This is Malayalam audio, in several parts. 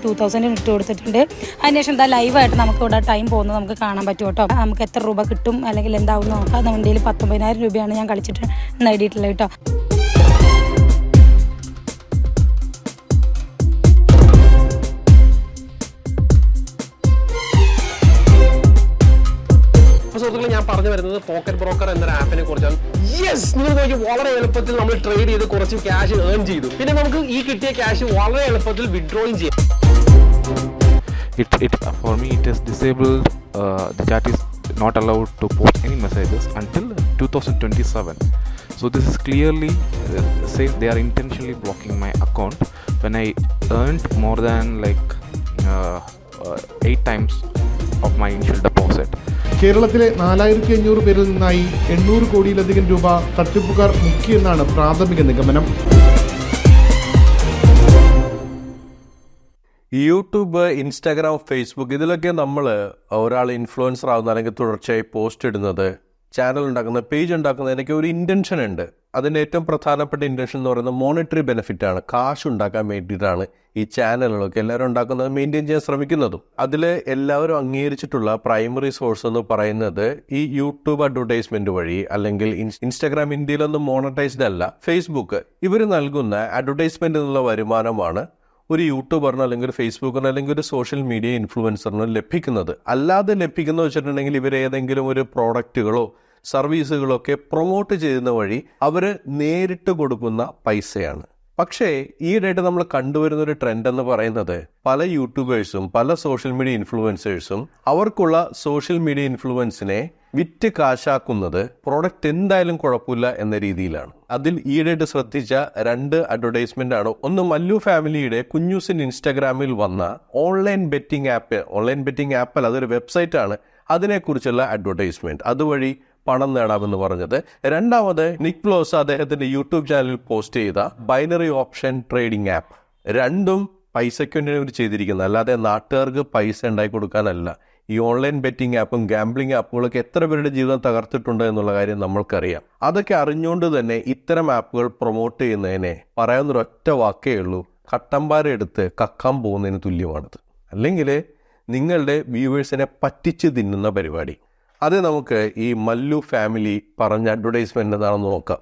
2000 ഇട്ട് കൊടുത്തിട്ടുണ്ട്. അതിനുശേഷം എന്താ ലൈവായിട്ട് നമുക്ക് ഇവിടെ ടൈം പോകുന്നത് നമുക്ക് കാണാൻ പറ്റും കേട്ടോ. നമുക്ക് എത്ര രൂപ കിട്ടും അല്ലെങ്കിൽ എന്താവും നോക്കാം. നമ്മുടെ കയ്യിൽ 19,000 രൂപയാണ് ഞാൻ കളിച്ചിട്ട് നേടിയിട്ടുള്ളത് കേട്ടോ. സുഹൃത്തുക്കളെ, ഞാൻ പറഞ്ഞു വരുന്നത് പോക്കറ്റ് ബ്രോക്കർ എന്നൊരു ആപ്പിനെ കുറിച്ചാണ്. യെസ്, നിങ്ങൾ നോക്കി വളരെ എളുപ്പത്തിൽ നമ്മൾ ട്രേഡ് ചെയ്ത് കുറച്ച് ക്യാഷ് ഏൺ ചെയ്തു. പിന്നെ നമുക്ക് ഈ കിട്ടിയ ക്യാഷ് വളരെ എളുപ്പത്തിൽ വിഡ്രോയും ചെയ്യാം. For me it is disabled. The chat is not allowed to post any messages until 2027. So this is clearly says they are intentionally blocking my account when I earned more than 8 times of my initial deposit. കേരളത്തിലെ 4500 പേരിൽ നിന്നായി 800 കോടിയിലധികം രൂപ തട്ടിപ്പുകാർ മുക്കിയെന്നാണ് പ്രാഥമിക നിഗമനം. യൂട്യൂബ്, ഇൻസ്റ്റാഗ്രാം, ഫേസ്ബുക്ക് ഇതിലൊക്കെ നമ്മൾ ഒരാൾ ഇൻഫ്ലുവൻസർ ആവുന്ന അല്ലെങ്കിൽ തുടർച്ചയായി പോസ്റ്റ് ഇടുന്നത്, ചാനൽ ഉണ്ടാക്കുന്നത്, പേജ് ഉണ്ടാക്കുന്നതിനൊക്കെ ഒരു ഇൻറ്റൻഷൻ ഉണ്ട്. അതിൻ്റെ ഏറ്റവും പ്രധാനപ്പെട്ട ഇൻറ്റൻഷൻ എന്ന് പറയുന്നത് മോണിറ്ററി ബെനിഫിറ്റ് ആണ്. കാശ് ഉണ്ടാക്കാൻ വേണ്ടിയിട്ടാണ് ഈ ചാനലുകളൊക്കെ എല്ലാവരും ഉണ്ടാക്കുന്നത്, മെയിൻറ്റെയിൻ ചെയ്യാൻ ശ്രമിക്കുന്നതും. അതിൽ എല്ലാവരും അംഗീകരിച്ചിട്ടുള്ള പ്രൈമറി സോഴ്സ് എന്ന് പറയുന്നത് ഈ യൂട്യൂബ് അഡ്വർടൈസ്മെന്റ് വഴി, അല്ലെങ്കിൽ ഇൻസ്റ്റാഗ്രാം ഇന്ത്യയിലൊന്നും മോണിറ്റൈസ്ഡ് അല്ല, ഫേസ്ബുക്ക് ഇവർ നൽകുന്ന അഡ്വർടൈസ്മെന്റ് എന്നുള്ള വരുമാനമാണ് ഒരു യൂട്യൂബറിനോ അല്ലെങ്കിൽ ഒരു ഫേസ്ബുക്കിനോ അല്ലെങ്കിൽ ഒരു സോഷ്യൽ മീഡിയ ഇൻഫ്ലുവൻസറിനോ ലഭിക്കുന്നത്. അല്ലാതെ ലഭിക്കുന്ന വെച്ചിട്ടുണ്ടെങ്കിൽ ഇവർ ഏതെങ്കിലും ഒരു പ്രോഡക്റ്റുകളോ സർവീസുകളൊക്കെ പ്രൊമോട്ട് ചെയ്യുന്ന വഴി അവർ നേരിട്ട് കൊടുക്കുന്ന പൈസയാണ്. പക്ഷേ ഈയിടെയായിട്ട് നമ്മൾ കണ്ടുവരുന്ന ഒരു ട്രെൻഡ് എന്ന് പറയുന്നത് പല യൂട്യൂബേഴ്സും പല സോഷ്യൽ മീഡിയ ഇൻഫ്ലുവൻസേഴ്സും അവർക്കുള്ള സോഷ്യൽ മീഡിയ ഇൻഫ്ലുവൻസിനെ വിറ്റ് കാശാക്കുന്നത് പ്രോഡക്റ്റ് എന്തായാലും കുഴപ്പമില്ല എന്ന രീതിയിലാണ്. അതിൽ ഈയിടെയായിട്ട് ശ്രദ്ധിച്ച 2 അഡ്വർടൈസ്മെന്റ് ആണ്. ഒന്ന്, മല്ലു ഫാമിലിയുടെ കുഞ്ഞൂസിൻ ഇൻസ്റ്റാഗ്രാമിൽ വന്ന ഓൺലൈൻ ബെറ്റിംഗ് ആപ്പ് അല്ല, അതൊരു വെബ്സൈറ്റ് ആണ്, അതിനെക്കുറിച്ചുള്ള അഡ്വർടൈസ്മെന്റ്, അതുവഴി പണം നേടാമെന്ന് പറഞ്ഞത്. രണ്ടാമത്, നിക് ഫ്ലോസ് അദ്ദേഹത്തിന്റെ യൂട്യൂബ് ചാനലിൽ പോസ്റ്റ് ചെയ്ത ബൈനറി ഓപ്ഷൻ ട്രേഡിംഗ് ആപ്പ്. രണ്ടും പൈസയ്ക്ക് വേണ്ടി അവർ ചെയ്തിരിക്കുന്നത്, അല്ലാതെ നാട്ടുകാർക്ക് പൈസ ഉണ്ടാക്കി കൊടുക്കാനല്ല. ഈ ഓൺലൈൻ ബെറ്റിംഗ് ആപ്പും ഗാംബ്ലിംഗ് ആപ്പുകളൊക്കെ എത്ര പേരുടെ ജീവിതം തകർത്തിട്ടുണ്ട് എന്നുള്ള കാര്യം നമ്മൾക്കറിയാം. അതൊക്കെ അറിഞ്ഞുകൊണ്ട് തന്നെ ഇത്തരം ആപ്പുകൾ പ്രൊമോട്ട് ചെയ്യുന്നതിനെ പറയാവുന്നൊരൊറ്റ വാക്കേ ഉള്ളൂ: കട്ടമ്പാരെടുത്ത് കക്കാൻ പോകുന്നതിന് തുല്യമാണിത്. അല്ലെങ്കിൽ നിങ്ങളുടെ വ്യൂവേഴ്സിനെ പറ്റിച്ച് തിന്നുന്ന പരിപാടി. അത് നമുക്ക് ഈ മല്ലു ഫാമിലി പറഞ്ഞ അഡ്വർടൈസ്മെന്റ് എന്താണെന്ന് നോക്കാം.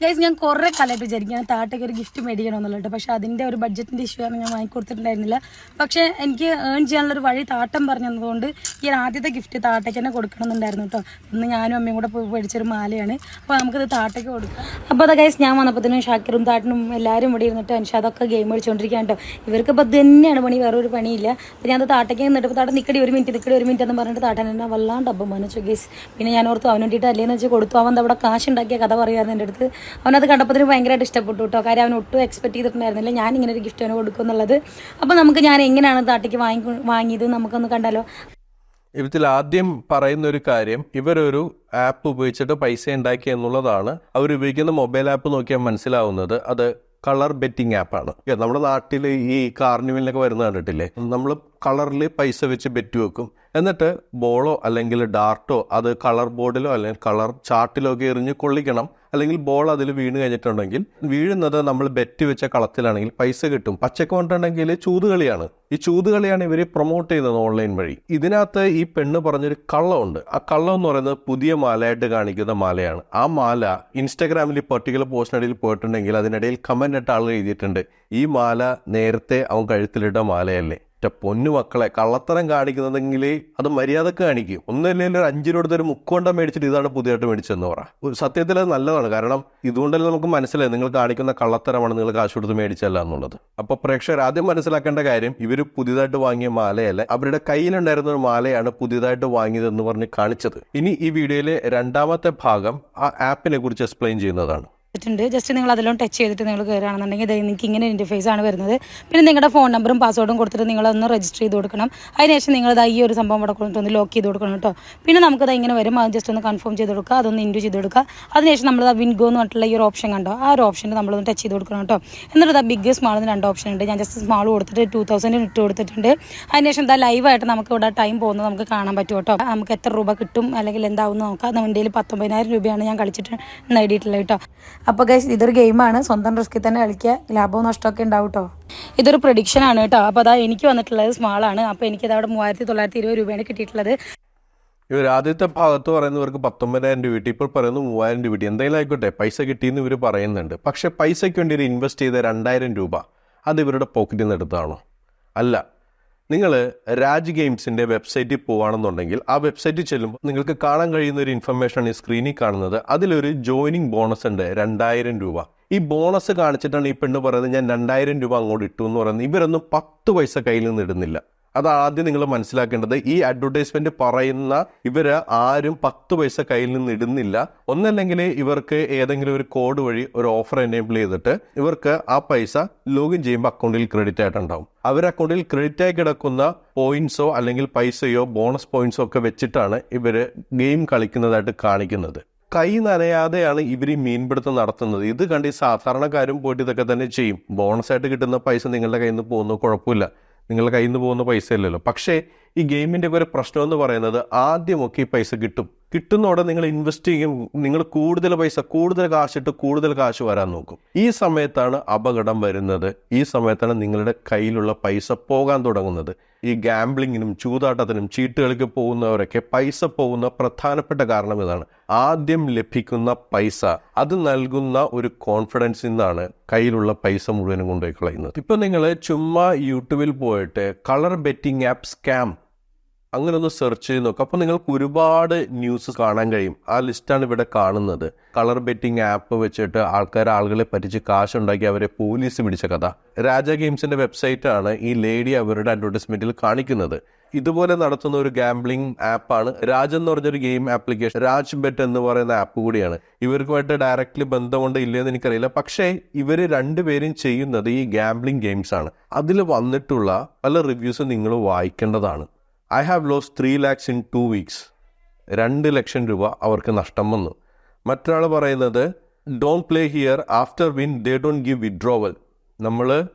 ഗൈസ്, ഞാൻ കുറേ കാലമായിട്ട് വിചാരിക്കുകയാണ് താട്ടയ്ക്ക് ഒരു ഗിഫ്റ്റ് മേടിക്കണമെന്നുള്ളത്. പക്ഷേ അതിൻ്റെ ഒരു ബഡ്ജറ്റിൻ്റെ ഇഷ്യൂ ആണ്, ഞാൻ വാങ്ങിക്കൊടുത്തിട്ടുണ്ടായിരുന്നില്ല. പക്ഷേ എനിക്ക് ഏൺ ചെയ്യാനുള്ളൊരു വഴി താട്ടം പറഞ്ഞു തന്നതുകൊണ്ട് ഈ ആദ്യത്തെ ഗിഫ്റ്റ് താട്ടയ്ക്ക് തന്നെ കൊടുക്കണമെന്നുണ്ടായിരുന്നു കേട്ടോ. ഇന്ന് ഞാനും അമ്മയും കൂടെ പോയി മേടിച്ചൊരു മാലയാണ്. അപ്പോൾ നമുക്കിത് താട്ടയ്ക്ക് കൊടുക്കാം. അപ്പോൾ അത് ഗൈസ്, ഞാൻ വന്നപ്പോഴത്തേനും ഷാക്കിറും താട്ടനും എല്ലാവരും ഇവിടെ ഇരുന്നിട്ട് അൻഷാദൊക്കെ ഗെയിം കളിച്ചുകൊണ്ടിരിക്കുകയാണ് കേട്ടോ. ഇവർക്ക് ഇപ്പോൾ ഇത് തന്നെയാണ് പണി, വേറൊരു പണിയില്ല. അപ്പോൾ ഞാൻ താട്ടയ്ക്ക് നിന്നിട്ട് താട്ടം നിൽക്കടി ഒരു മിനിറ്റ് എന്ന് പറഞ്ഞിട്ട് താട്ടൻ എന്നെ വല്ലാണ്ട് അപ്പം മനസ്സു ഗൈസ്. പിന്നെ ഞാൻ ഓർത്തു അവന് വേണ്ടിയിട്ട് അല്ലേന്ന് വെച്ച് കൊടുത്തു. അവൻ അവിടെ കാശുണ്ടാക്കിയ കഥ പറയായിരുന്നു എൻ്റെ അടുത്ത്. അവനത് കണ്ടപ്പോൾ ഭയങ്കരമായിട്ട് ഇഷ്ടപ്പെട്ടു കേട്ടോ. കാര്യം അവൻ ഒട്ടും എക്സ്പെക്ട് ചെയ്തിട്ടുണ്ടായിരുന്നില്ല ഞാൻ ഇങ്ങനെ ഒരു ഗിഫ്റ്റ് അവന് കൊടുക്കും എന്നുള്ളത്. അപ്പോൾ നമുക്ക് ഞാൻ എങ്ങനെയാണ് താട്ടയ്ക്ക് വാങ്ങിയത് നമുക്കൊന്ന് കണ്ടാലോ. ഇതിൽ ആദ്യം പറയുന്ന ഒരു കാര്യം, ഇവരൊരു ആപ്പ് ഉപയോഗിച്ചിട്ട് പൈസ ഉണ്ടാക്കി എന്നുള്ളതാണ്. അവർ ഉപയോഗിക്കുന്ന മൊബൈൽ ആപ്പ് നോക്കിയാൽ മനസ്സിലാവുന്നത് അത് കളർ ബെറ്റിംഗ് ആപ്പാണ്. നമ്മുടെ നാട്ടിൽ ഈ കാർണിവലിനൊക്കെ വരുന്ന കണ്ടിട്ടില്ലേ, നമ്മൾ കളറിൽ പൈസ വെച്ച് ബെറ്റ് വെക്കും. എന്നിട്ട് ബോളോ അല്ലെങ്കിൽ ഡാർട്ടോ അത് കളർ ബോർഡിലോ അല്ലെങ്കിൽ കളർ ചാർട്ടിലോ ഒക്കെ എറിഞ്ഞ് കൊള്ളിക്കണം. അല്ലെങ്കിൽ ബോൾ അതിൽ വീണ് കഴിഞ്ഞിട്ടുണ്ടെങ്കിൽ വീഴുന്നത് നമ്മൾ ബെറ്റ് വെച്ച കളത്തിലാണെങ്കിൽ പൈസ കിട്ടും. പച്ചക്ക് കൊണ്ടുണ്ടെങ്കിൽ ചൂതുകളിയാണ്. ഈ ചൂതുകളിയാണ് ഇവർ പ്രൊമോട്ട് ചെയ്യുന്നത് ഓൺലൈൻ വഴി. ഇതിനകത്ത് ഈ പെണ്ണ് പറഞ്ഞൊരു കള്ളമുണ്ട്. ആ കള്ളം എന്ന് പറയുന്നത് പുതിയ മാലയായിട്ട് കാണിക്കുന്ന മാലയാണ്. ആ മാല ഇൻസ്റ്റാഗ്രാമിൽ പർട്ടിക്കുലർ പോസ്റ്റിനിടയിൽ പോയിട്ടുണ്ടെങ്കിൽ അതിനിടയിൽ കമന്റ് ഇട്ട ആളുകൾ എഴുതിയിട്ടുണ്ട്, ഈ മാല നേരത്തെ അവൻ കഴുത്തിലിട്ട മാലയല്ലേ. പൊന്നു മക്കളെ, കള്ളത്തരം കാണിക്കുന്നതെങ്കിൽ അത് മര്യാദക്ക് കാണിക്കും. ഒന്നുമില്ലെങ്കിൽ ഒരു 5 രൂപ ഒരു മുക്കൊണ്ട മേടിച്ചിട്ട് ഇതാണ് പുതിയതായിട്ട് മേടിച്ചതെന്ന് പറ. സത്യത്തിൽ അത് നല്ലതാണ്. കാരണം ഇതുകൊണ്ടല്ലേ നമുക്ക് മനസ്സിലായി നിങ്ങൾ കാണിക്കുന്ന കള്ളത്തരമാണ്, നിങ്ങൾ കാശ് കൊടുത്ത് മേടിച്ചല്ല എന്നുള്ളത്. അപ്പോൾ പ്രേക്ഷകർ ആദ്യം മനസ്സിലാക്കേണ്ട കാര്യം, ഇവർ പുതിയതായിട്ട് വാങ്ങിയ മാലയല്ല, അവരുടെ കയ്യിലുണ്ടായിരുന്ന ഒരു മാലയാണ് പുതിയതായിട്ട് വാങ്ങിയതെന്ന് പറഞ്ഞ് കാണിച്ചത്. ഇനി ഈ വീഡിയോയിലെ രണ്ടാമത്തെ ഭാഗം ആ ആപ്പിനെ കുറിച്ച് എക്സ്പ്ലെയിൻ ചെയ്യുന്നതാണ്. ജസ്റ്റ് നിങ്ങൾ അതിലും ടച്ച് ചെയ്തിട്ട് നിങ്ങൾ കയറുകയാണെന്നുണ്ടെങ്കിൽ നിങ്ങൾക്ക് ഇങ്ങനെ ഇൻ്റർഫേസ് ആണ് വരുന്നത്. പിന്നെ നിങ്ങളുടെ ഫോൺ നമ്പറും പാസ്വേഡും കൊടുത്തിട്ട് നിങ്ങളൊന്ന് രജിസ്റ്റർ ചെയ്ത് കൊടുക്കണം. അതിനുശേഷം നിങ്ങളിത് ഈ ഒരു സംഭവം ഇവിടെ കൊണ്ടൊന്ന് ലോക്ക് ചെയ്ത് കൊടുക്കണം കേട്ടോ. പിന്നെ നമുക്കത് ഇങ്ങനെ വരും, അത് ജസ്റ്റ് ഒന്ന് കൺഫേം ചെയ്ത് കൊടുക്കുക, അതൊന്ന് ഇൻറ്റു ചെയ്ത് കൊടുക്കുക. അതിനുശേഷം നമ്മൾ വിൻഗോ എന്ന് പറഞ്ഞിട്ടുള്ള ഈ ഒരു ഓപ്ഷൻ കണ്ടോ, ആ ഒരു ഓപ്ഷനിൽ നമ്മളൊന്ന് ടച്ച് ചെയ്ത് കൊടുക്കണം കേട്ടോ. എന്നിട്ട് ബിഗ് സ്മാൾ എന്ന് 2 ഓപ്ഷൻ ഉണ്ട്. ഞാൻ ജസ്റ്റ് സ്മാൾ കൊടുത്തിട്ട് 2000 ഇട്ട് കൊടുത്തിട്ടുണ്ട്. അതിനുശേഷം ലൈവായിട്ട് നമുക്ക് ഇവിടെ ടൈം പോകുന്നത് നമുക്ക് കാണാൻ പറ്റും കേട്ടോ. നമുക്ക് എത്ര രൂപ കിട്ടും അല്ലെങ്കിൽ എന്താവും നോക്കാം. നമ്മുടെ കയ്യിൽ 19,000 രൂപയാണ് ഞാൻ കളിച്ചിട്ട് നേടിയിട്ടുള്ളത് കേട്ടോ. അപ്പോൾ ഗൈസ് ഇതൊരു ഗെയിമാണ്, സ്വന്തം റിസ്കിൽ തന്നെ കളിക്കുക, ലാഭവും നഷ്ടമൊക്കെ ഉണ്ടാവും കേട്ടോ. ഇതൊരു പ്രഡിക്ഷൻ ആണ് കേട്ടോ. അപ്പോൾ അതാ എനിക്ക് വന്നിട്ടുള്ളത് സ്മാളാണ്. അപ്പോൾ എനിക്കത് അവിടെ 3920 രൂപയാണ് കിട്ടിയിട്ടുള്ളത്. ഇവർ ആദ്യത്തെ ഭാഗത്ത് പറയുന്നവർക്ക് 19,000 രൂപ കിട്ടി, ഇപ്പോൾ പറയുന്നത് 3,000 രൂപ കിട്ടി. എന്തായാലും ആയിക്കോട്ടെ, പൈസ കിട്ടിയെന്ന് ഇവർ പറയുന്നുണ്ട്. പക്ഷേ പൈസയ്ക്ക് വേണ്ടി ഒരു ഇൻവെസ്റ്റ് ചെയ്ത 2,000 രൂപ അത് ഇവരുടെ പോക്കറ്റിൽ നിന്ന് എടുത്തതാണോ? അല്ല. നിങ്ങൾ രാജ് ഗെയിംസിൻ്റെ വെബ്സൈറ്റിൽ പോവുകയാണെന്നുണ്ടെങ്കിൽ ആ വെബ്സൈറ്റിൽ ചെല്ലുമ്പോൾ നിങ്ങൾക്ക് കാണാൻ കഴിയുന്ന ഒരു ഇൻഫർമേഷനാണ് ഈ സ്ക്രീനിൽ കാണുന്നത്. അതിലൊരു ജോയിനിങ് ബോണസ് ഉണ്ട് 2,000 രൂപ. ഈ ബോണസ് കാണിച്ചിട്ടാണ് ഈ പെണ്ണ് പറയുന്നത് ഞാൻ 2,000 രൂപ അങ്ങോട്ട് ഇട്ടു എന്ന് പറയുന്നത്. ഇവരൊന്നും 10 പൈസ കയ്യിൽ നിന്ന് ഇടുന്നില്ല. അതാദ്യം നിങ്ങൾ മനസ്സിലാക്കേണ്ടത്. ഈ അഡ്വർടൈസ്മെന്റ് പറയുന്ന ഇവര് ആരും 10 പൈസ കയ്യിൽ നിന്ന് ഇടുന്നില്ല. ഒന്നല്ലെങ്കിൽ ഇവർക്ക് ഏതെങ്കിലും ഒരു കോഡ് വഴി ഒരു ഓഫർ എനേബിൾ ചെയ്തിട്ട് ഇവർക്ക് ആ പൈസ ലോഗിൻ ചെയ്യുമ്പോൾ അക്കൗണ്ടിൽ ക്രെഡിറ്റ് ആയിട്ടുണ്ടാവും. അവർ അക്കൗണ്ടിൽ ക്രെഡിറ്റ് ആയി കിടക്കുന്ന പോയിന്റ്സോ അല്ലെങ്കിൽ പൈസയോ ബോണസ് പോയിന്റ്സോ ഒക്കെ വെച്ചിട്ടാണ് ഇവര് ഗെയിം കളിക്കുന്നതായിട്ട് കാണിക്കുന്നത്. കൈ നനയാതെയാണ് ഇവർ ഈ മീൻപിടുത്തം നടത്തുന്നത്. ഇത് കണ്ട് ഈ സാധാരണക്കാരും പോയിട്ട് ഇതൊക്കെ തന്നെ ചെയ്യും. ബോണസായിട്ട് കിട്ടുന്ന പൈസ നിങ്ങളുടെ കയ്യിൽ നിന്ന് പോകുന്നു, കുഴപ്പമില്ല, നിങ്ങളുടെ കയ്യിൽ നിന്ന് പോകുന്ന പൈസ ഇല്ലല്ലോ. പക്ഷേ ഈ ഗെയിമിൻ്റെ ഒരു പ്രശ്നം എന്ന് പറയുന്നത് ആദ്യമൊക്കെ ഈ പൈസ കിട്ടുന്നതോടെ നിങ്ങൾ ഇൻവെസ്റ്റ് ചെയ്യും, നിങ്ങൾ കൂടുതൽ കാശിട്ട് കൂടുതൽ കാശ് വരാൻ നോക്കും. ഈ സമയത്താണ് അപകടം വരുന്നത്. ഈ സമയത്താണ് നിങ്ങളുടെ കയ്യിലുള്ള പൈസ പോകാൻ തുടങ്ങുന്നത്. ഈ ഗാംബ്ലിങ്ങിനും ചൂതാട്ടത്തിനും ചീട്ടുകളിലേക്ക് പോകുന്നവരൊക്കെ പൈസ പോകുന്ന പ്രധാനപ്പെട്ട കാരണം ഇതാണ്. ആദ്യം ലഭിക്കുന്ന പൈസ അത് നൽകുന്ന ഒരു കോൺഫിഡൻസിൽ നിന്നാണ് കയ്യിലുള്ള പൈസ മുഴുവനും കൊണ്ടുപോയി കളയുന്നത്. ഇപ്പം നിങ്ങൾ ചുമ്മാ യൂട്യൂബിൽ പോയിട്ട് കളർ ബെറ്റിംഗ് ആപ്പ് സ്കാം അങ്ങനെ ഒന്ന് സെർച്ച് ചെയ്ത് നോക്കുക. അപ്പോൾ നിങ്ങൾക്ക് ഒരുപാട് ന്യൂസ് കാണാൻ കഴിയും. ആ ലിസ്റ്റാണ് ഇവിടെ കാണുന്നത്. കളർ ബെറ്റിംഗ് ആപ്പ് വെച്ചിട്ട് ആളുകളെ പറ്റിച്ച് കാശുണ്ടാക്കി അവരെ പോലീസ് പിടിച്ച കഥ. രാജ ഗെയിംസിന്റെ വെബ്സൈറ്റാണ് ഈ ലേഡി അവരുടെ അഡ്വർടൈസ്മെന്റിൽ കാണിക്കുന്നത്. ഇതുപോലെ നടത്തുന്ന ഒരു ഗാംബ്ലിംഗ് ആപ്പാണ് രാജ് എന്ന് പറഞ്ഞൊരു ഗെയിം ആപ്ലിക്കേഷൻ. രാജ് ബെറ്റ് എന്ന് പറയുന്ന ആപ്പ് കൂടിയാണ്. ഇവർക്കുമായിട്ട് ഡയറക്റ്റ്ലി ബന്ധമുണ്ട് ഇല്ലയെന്ന് എനിക്കറിയില്ല. പക്ഷേ ഇവർ രണ്ടുപേരും ചെയ്യുന്നത് ഈ ഗാംബ്ലിംഗ് ഗെയിംസ് ആണ്. അതിൽ വന്നിട്ടുള്ള പല റിവ്യൂസ് നിങ്ങൾ വായിക്കേണ്ടതാണ്. I have lost 3 lakhs in 2 weeks. 2 ലക്ഷം രൂപ അവർക്ക് നഷ്ടം വന്നു. മറ്റൊരാൾ പറയുന്നത് don't play here after win they don't give withdrawal. നമ്മൾ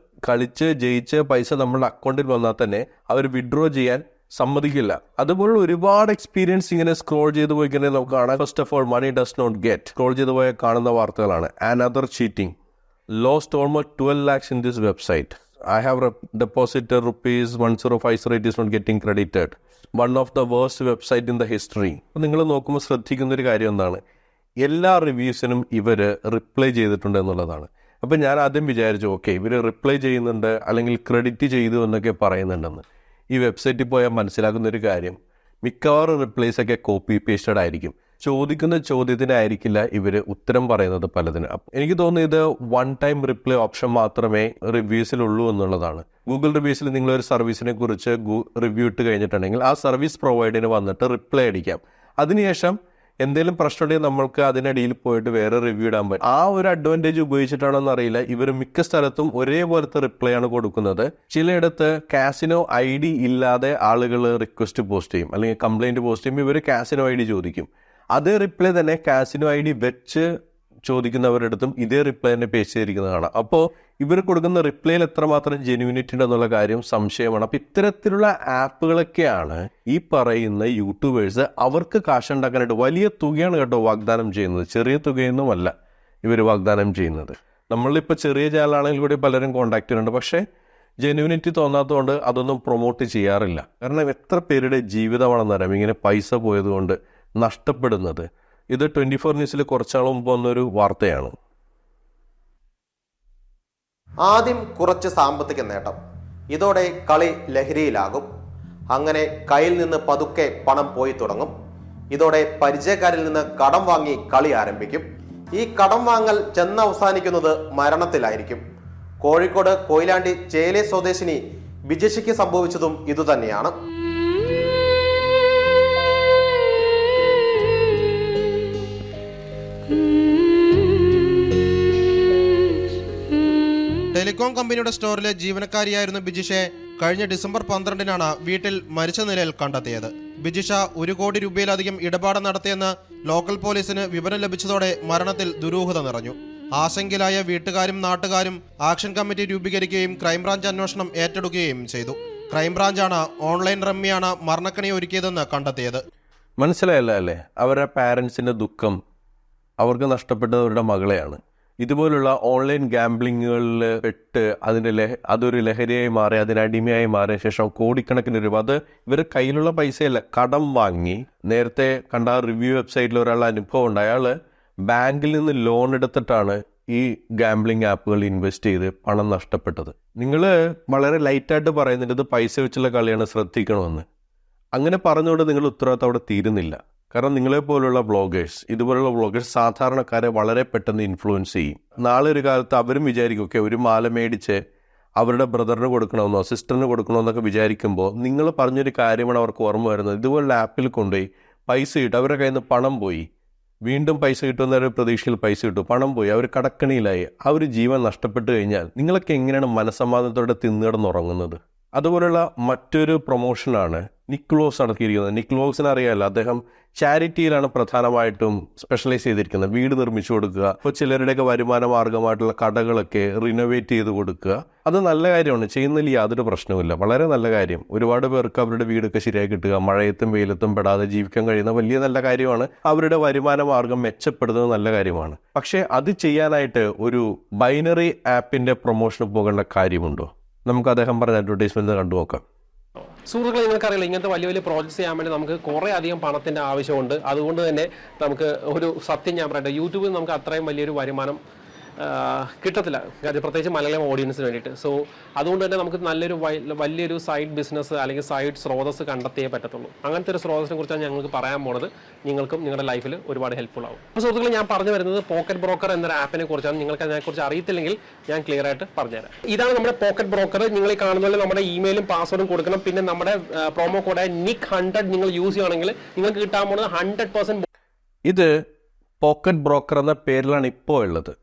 കളിച്ച് ജയിച്ച് പൈസ നമ്മുടെ അക്കൗണ്ടിൽ വന്നാൽ തന്നെ അവർ വിഡ്രോ ചെയ്യാൻ സമ്മതിക്കില്ല. അതുപോലുള്ള ഒരുപാട് എക്സ്പീരിയൻസ് ഇങ്ങനെ സ്ക്രോൾ ചെയ്ത് പോയി കഴിഞ്ഞാൽ നമുക്ക് കാണാം. First of all money does not get. Scroll ചെയ്ത് പോയ കാണുന്ന വാർത്തകളാണ്. Another cheating. Lost almost 12 lakhs in this website. I have deposited rupees 1050. It is not getting credited. One of the worst website in the history. അപ്പോൾ നിങ്ങൾ നോക്കുമ്പോൾ ശ്രദ്ധിക്കുന്നൊരു കാര്യം എന്താണ്, എല്ലാ റിവ്യൂസിനും ഇവർ റിപ്ലൈ ചെയ്തിട്ടുണ്ട് എന്നുള്ളതാണ്. അപ്പം ഞാൻ ആദ്യം വിചാരിച്ചു ഓക്കെ ഇവർ റിപ്ലൈ ചെയ്യുന്നുണ്ട് അല്ലെങ്കിൽ ക്രെഡിറ്റ് ചെയ്തു എന്നൊക്കെ പറയുന്നുണ്ടെന്ന്. ഈ വെബ്സൈറ്റിൽ പോയാൽ മനസ്സിലാക്കുന്നൊരു കാര്യം മിക്കവാറും റിപ്ലൈസൊക്കെ കോപ്പി പേസ്റ്റഡ് ആയിരിക്കും. ചോദിക്കുന്ന ചോദ്യത്തിനായിരിക്കില്ല ഇവർ ഉത്തരം പറയുന്നത് പലതിന്. എനിക്ക് തോന്നുന്നു ഇത് 1 time റിപ്ലൈ ഓപ്ഷൻ മാത്രമേ റിവ്യൂസിലുള്ളൂ എന്നുള്ളതാണ്. ഗൂഗിൾ റിവ്യൂസിൽ നിങ്ങളൊരു സർവീസിനെ കുറിച്ച് റിവ്യൂ ഇട്ട് കഴിഞ്ഞിട്ടുണ്ടെങ്കിൽ ആ സർവീസ് പ്രൊവൈഡറിന് വന്നിട്ട് റിപ്ലൈ അടിക്കാം. അതിനുശേഷം എന്തെങ്കിലും പ്രശ്നമുണ്ടെങ്കിൽ നമ്മൾക്ക് അതിനിടയിൽ പോയിട്ട് വേറെ റിവ്യൂ ഇടാൻ പറ്റും. ആ ഒരു അഡ്വാൻറ്റേജ് ഉപയോഗിച്ചിട്ടാണോ എന്നറിയില്ല, ഇവർ മിക്ക സ്ഥലത്തും ഒരേപോലത്തെ റിപ്ലൈ ആണ് കൊടുക്കുന്നത്. ചിലയിടത്ത് കാസിനോ ID ഇല്ലാതെ ആളുകൾ റിക്വസ്റ്റ് പോസ്റ്റ് ചെയ്യും അല്ലെങ്കിൽ കംപ്ലൈൻറ്റ് പോസ്റ്റ് ചെയ്യുമ്പോൾ ഇവർ കാസിനോ ID ചോദിക്കും. അതേ റിപ്ലൈ തന്നെ കാസിനോ ID വെച്ച് ചോദിക്കുന്നവരുടെ അടുത്തും ഇതേ റിപ്ലൈ തന്നെ പേസ്റ്റ് ചെയ്തിരിക്കുന്നത് കാണാം. അപ്പോൾ ഇവർ കൊടുക്കുന്ന റിപ്ലൈയിൽ എത്രമാത്രം ജെന്യൂനിറ്റി ഉണ്ടെന്നുള്ള കാര്യം സംശയമാണ്. അപ്പോൾ ഇത്തരത്തിലുള്ള ആപ്പുകളൊക്കെയാണ് ഈ പറയുന്ന യൂട്യൂബേഴ്സ് അവർക്ക് കാശുണ്ടാക്കാനായിട്ട് വലിയ തുകയാണ് കേട്ടോ വാഗ്ദാനം ചെയ്യുന്നത്. ചെറിയ തുകയൊന്നുമല്ല ഇവർ വാഗ്ദാനം ചെയ്യുന്നത്. നമ്മളിപ്പോൾ ചെറിയ ചാനലാണെങ്കിൽ കൂടി പലരും കോൺടാക്ട് ചെയ്യുന്നുണ്ട്. പക്ഷേ ജെന്യൂനിറ്റി തോന്നാത്തതുകൊണ്ട് അതൊന്നും പ്രൊമോട്ട് ചെയ്യാറില്ല. കാരണം എത്ര പേരുടെ ജീവിതമാണെന്നറിയാം ഇങ്ങനെ പൈസ പോയതുകൊണ്ട് നഷ്ടപ്പെടുന്നത്. ഇത് 24 ന്യൂസിൽ കുറച്ചാൾ മുമ്പ് വന്നൊരു വാർത്തയാണ്. ആദ്യം കുറച്ച് സാമ്പത്തിക നേട്ടം, ഇതോടെ കളി ലഹരിയിലാകും. അങ്ങനെ കയ്യിൽ നിന്ന് പതുക്കെ പണം പോയി തുടങ്ങും. ഇതോടെ പരിചയക്കാരിൽ നിന്ന് കടം വാങ്ങി കളി ആരംഭിക്കും. ഈ കടം വാങ്ങൽ ചെന്നവസാനിക്കുന്നത് മരണത്തിലായിരിക്കും. കോഴിക്കോട് കൊയിലാണ്ടി ചേലെ സ്വദേശിനി ബിജിഷയ്ക്ക് സംഭവിച്ചതും ഇതുതന്നെയാണ്. ടെലികോം കമ്പനിയുടെ സ്റ്റോറിലെ ജീവനക്കാരിയായിരുന്ന ബിജിഷയെ കഴിഞ്ഞ ഡിസംബർ 12-നാണ് വീട്ടിൽ മരിച്ച നിലയിൽ കണ്ടെത്തിയത്. ബിജിഷ 1 കോടി രൂപയിലധികം ഇടപാട് നടത്തിയെന്ന് ലോക്കൽ പോലീസിന് വിവരം ലഭിച്ചതോടെ മരണത്തിൽ ദുരൂഹത നിറഞ്ഞു. ആശങ്കയിലായ വീട്ടുകാരും നാട്ടുകാരും ആക്ഷൻ കമ്മിറ്റി രൂപീകരിക്കുകയും ക്രൈംബ്രാഞ്ച് അന്വേഷണം ഏറ്റെടുക്കുകയും ചെയ്തു. ക്രൈംബ്രാഞ്ചാണ് ഓൺലൈൻ റമ്മിയാണ് മരണക്കണി ഒരുക്കിയതെന്ന് കണ്ടെത്തിയത്. മനസ്സിലായല്ലോ അല്ലേ അവരുടെ പാരൻസിൻ്റെ ദുഃഖം. അവർക്ക് നഷ്ടപ്പെട്ടത് അവരുടെ മകളെയാണ്. ഇതുപോലുള്ള ഓൺലൈൻ ഗാംബ്ലിങ്ങുകളിൽ പെട്ട് അതൊരു ലഹരിയായി മാറി, അതിനടിമയായി മാറിയ ശേഷം കോടിക്കണക്കിന് രൂപ, അത് ഇവരുടെ കയ്യിലുള്ള പൈസയല്ല, കടം വാങ്ങി. നേരത്തെ കണ്ട റിവ്യൂ വെബ്സൈറ്റിൽ ഒരാളുടെ അനുഭവം ഉണ്ട്. അയാൾ ബാങ്കിൽ നിന്ന് ലോൺ എടുത്തിട്ടാണ് ഈ ഗാംബ്ലിംഗ് ആപ്പുകൾ ഇൻവെസ്റ്റ് ചെയ്ത് പണം നഷ്ടപ്പെട്ടത്. നിങ്ങൾ വളരെ ലൈറ്റായിട്ട് പറയുന്നുണ്ട് ഇത് പൈസ വെച്ചുള്ള കളിയാണ്, ശ്രദ്ധിക്കണമെന്ന്. അങ്ങനെ പറഞ്ഞുകൊണ്ട് നിങ്ങളുടെ ഉത്തരവാദിത്തം അവിടെ തീരുന്നില്ല. കാരണം നിങ്ങളെപ്പോലുള്ള ഇതുപോലുള്ള ബ്ലോഗേഴ്സ് സാധാരണക്കാരെ വളരെ പെട്ടെന്ന് ഇൻഫ്ലുവൻസ് ചെയ്യും. നാളെ ഒരു കാലത്ത് അവരും വിചാരിക്കും, ഓക്കെ ഒരു മാല മേടിച്ച് അവരുടെ ബ്രദറിന് കൊടുക്കണമെന്നോ സിസ്റ്ററിന് കൊടുക്കണമെന്നൊക്കെ വിചാരിക്കുമ്പോൾ നിങ്ങൾ പറഞ്ഞൊരു കാര്യമാണ് അവർക്ക് ഓർമ്മ വരുന്നത്. ഇതുപോലുള്ള ആപ്പിൽ കൊണ്ടുപോയി പൈസ കിട്ടും, അവരുടെ കയ്യിൽ നിന്ന് പണം പോയി, വീണ്ടും പൈസ കിട്ടുന്നവരുടെ പ്രതീക്ഷയിൽ പൈസ കിട്ടും, പണം പോയി, അവർ കടക്കണിയിലായി, ആ ഒരു ജീവൻ നഷ്ടപ്പെട്ട് കഴിഞ്ഞാൽ നിങ്ങളൊക്കെ എങ്ങനെയാണ് മനസ്സമാധാനത്തോടെ തിന്നിടന്നുറങ്ങുന്നത്? അതുപോലുള്ള മറ്റൊരു പ്രൊമോഷനാണ് നിക്ലോസ് നടത്തിയിരിക്കുന്നത്. നിക്ലോസിന് അറിയാമല്ലോ, അദ്ദേഹം ചാരിറ്റിയിലാണ് പ്രധാനമായിട്ടും സ്പെഷ്യലൈസ് ചെയ്തിരിക്കുന്നത്. വീട് നിർമ്മിച്ചു കൊടുക്കുക, ഇപ്പോൾ ചിലരുടെയൊക്കെ വരുമാന മാർഗമായിട്ടുള്ള കടകളൊക്കെ റിനോവേറ്റ് ചെയ്ത് കൊടുക്കുക. അത് നല്ല കാര്യമാണ്, ചെയ്യുന്നതിൽ യാതൊരു പ്രശ്നവുമില്ല, വളരെ നല്ല കാര്യം. ഒരുപാട് പേർക്ക് അവരുടെ വീടൊക്കെ ശരിയായി കിട്ടുക, മഴയത്തും വെയിലത്തും പെടാതെ ജീവിക്കാൻ കഴിയുന്ന വലിയ നല്ല കാര്യമാണ്. അവരുടെ വരുമാന മാർഗം മെച്ചപ്പെടുന്നത് നല്ല കാര്യമാണ്. പക്ഷേ അത് ചെയ്യാനായിട്ട് ഒരു ബൈനറി ആപ്പിൻ്റെ പ്രൊമോഷന് പോകേണ്ട കാര്യമുണ്ടോ? നമുക്ക് അദ്ദേഹം പറഞ്ഞ അഡ്വർടൈസ്മെന്റ് കണ്ടു നോക്കാം. സുഹൃത്തുക്കളെ, നിങ്ങൾക്കറിയില്ല, ഇങ്ങനത്തെ വലിയ വലിയ പ്രോജക്ട്സ് ചെയ്യാൻ വേണ്ടി നമുക്ക് കുറേ അധികം പണത്തിൻ്റെ ആവശ്യമുണ്ട്. അതുകൊണ്ട് തന്നെ നമുക്ക് ഒരു സത്യം ഞാൻ പറയട്ടെ, യൂട്യൂബിൽ നമുക്ക് അത്രയും വലിയൊരു വരുമാനം കിട്ടത്തില്ല, പ്രത്യേകിച്ച് മലയാളം ഓഡിയൻസിന് വേണ്ടിയിട്ട്. സോ അതുകൊണ്ട് തന്നെ നമുക്ക് വലിയൊരു സൈഡ് ബിസിനസ് അല്ലെങ്കിൽ സൈഡ് സ്രോതസ് കണ്ടെത്തിയേ പറ്റത്തുള്ളൂ. അങ്ങനത്തെ ഒരു സ്രോതസ്സിനെ കുറിച്ചാണ് ഞങ്ങൾക്ക് പറയാൻ പോണത്. നിങ്ങൾക്കും നിങ്ങളുടെ ലൈഫിൽ ഒരുപാട് ഹെൽപ്ഫുൾ ആവും. അപ്പോൾ സുഹൃത്തുക്കളെ, ഞാൻ പറഞ്ഞു വരുന്നത് പോക്കറ്റ് ബ്രോക്കർ എന്നൊരു ആപ്പിനെ കുറിച്ചാണ്. നിങ്ങൾക്ക് അതിനെക്കുറിച്ച് അറിയത്തില്ലെങ്കിൽ ഞാൻ ക്ലിയർ ആയിട്ട് പറഞ്ഞുതരാം. ഇതാണ് നമ്മുടെ പോക്കറ്റ് ബ്രോക്കർ. നിങ്ങൾ ഈ കാണുന്ന പോലെ നമ്മുടെ ഇമെയിലും പാസ്വേഡും കൊടുക്കണം. പിന്നെ നമ്മുടെ പ്രോമോ കോഡായ NIC100 നിങ്ങൾ യൂസ് ചെയ്യുകയാണെങ്കിൽ നിങ്ങൾക്ക് കിട്ടാൻ പോകുന്നത് 100%. ഇത് പോക്കറ്റ് ബ്രോക്കർ എന്ന പേരിലാണ് ഇപ്പോൾ ഉള്ളത്.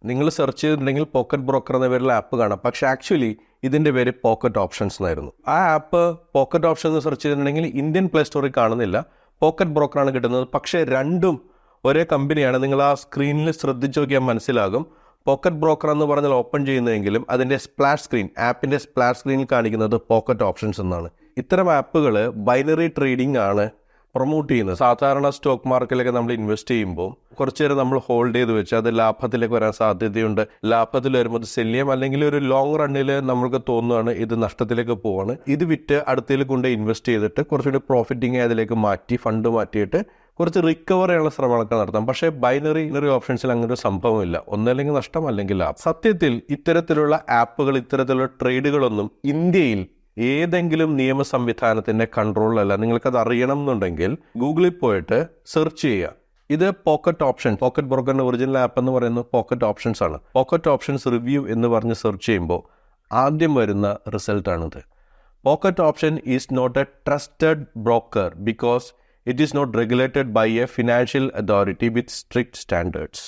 നിങ്ങൾ സെർച്ച് ചെയ്തിട്ടുണ്ടെങ്കിൽ പോക്കറ്റ് ബ്രോക്കർ എന്ന പേരിൽ ആപ്പ് കാണാം. പക്ഷേ ആക്ച്വലി ഇതിൻ്റെ പേര് പോക്കറ്റ് ഓപ്ഷൻസ് എന്നായിരുന്നു. ആ ആപ്പ് പോക്കറ്റ് ഓപ്ഷൻസ് സെർച്ച് ചെയ്തിട്ടുണ്ടെങ്കിൽ ഇന്ത്യൻ പ്ലേ സ്റ്റോറിൽ കാണുന്നില്ല, പോക്കറ്റ് ബ്രോക്കറാണ് കിട്ടുന്നത്. പക്ഷേ രണ്ടും ഒരേ കമ്പനിയാണ്. നിങ്ങൾ ആ സ്ക്രീനിൽ ശ്രദ്ധിച്ച് നോക്കിയാൽ മനസ്സിലാകും. പോക്കറ്റ് ബ്രോക്കർ എന്ന് പറഞ്ഞാൽ ഓപ്പൺ ചെയ്യുന്നതെങ്കിലും അതിൻ്റെ സ്പ്ലാഷ് സ്ക്രീൻ, ആപ്പിൻ്റെ സ്പ്ലാഷ് സ്ക്രീനിൽ കാണിക്കുന്നത് പോക്കറ്റ് ഓപ്ഷൻസ് എന്നാണ്. ഇത്തരം ആപ്പുകൾ ബൈനറി ട്രേഡിംഗ് ആണ് പ്രൊമോട്ട് ചെയ്യുന്നത്. സാധാരണ സ്റ്റോക്ക് മാർക്കറ്റിലൊക്കെ നമ്മൾ ഇൻവെസ്റ്റ് ചെയ്യുമ്പോൾ കുറച്ചു നേരം നമ്മൾ ഹോൾഡ് ചെയ്ത് വെച്ച് അത് ലാഭത്തിലേക്ക് വരാൻ സാധ്യതയുണ്ട്. ലാഭത്തിൽ വരുമ്പോൾ അത് സെല് ചെയ്യാം, അല്ലെങ്കിൽ ഒരു ലോങ് റണ്ണിൽ നമ്മൾക്ക് തോന്നുകയാണ് ഇത് നഷ്ടത്തിലേക്ക് പോവാണ്, ഇത് വിറ്റ് അടുത്തേൽ കൊണ്ട് ഇൻവെസ്റ്റ് ചെയ്തിട്ട് കുറച്ചുകൂടി പ്രോഫിറ്റിങ് അതിലേക്ക് മാറ്റി ഫണ്ട് മാറ്റിയിട്ട് കുറച്ച് റിക്കവർ ചെയ്യാനുള്ള ശ്രമങ്ങളൊക്കെ നടത്താം. പക്ഷേ ബൈനറി ഓപ്ഷൻസിൽ അങ്ങനെ ഒരു സംഭവമില്ല. ഒന്നല്ലെങ്കിൽ നഷ്ടം അല്ലെങ്കിൽ ലാഭം. സത്യത്തിൽ ഇത്തരത്തിലുള്ള ആപ്പുകൾ, ഇത്തരത്തിലുള്ള ട്രേഡുകളൊന്നും ഇന്ത്യയിൽ ഏതെങ്കിലും നിയമ സംവിധാനത്തിൻ്റെ കൺട്രോളിലല്ല. നിങ്ങൾക്കത് അറിയണം എന്നുണ്ടെങ്കിൽ ഗൂഗിളിൽ പോയിട്ട് സെർച്ച് ചെയ്യുക. ഇത് പോക്കറ്റ് ബ്രോക്കറിൻ്റെ ഒറിജിനൽ ആപ്പ് എന്ന് പറയുന്നത് പോക്കറ്റ് ഓപ്ഷൻസ് ആണ്. പോക്കറ്റ് ഓപ്ഷൻസ് റിവ്യൂ എന്ന് പറഞ്ഞ് സെർച്ച് ചെയ്യുമ്പോൾ ആദ്യം വരുന്ന റിസൾട്ടാണിത്. Pocket option is not a trusted broker because it is not regulated by a financial authority with strict standards.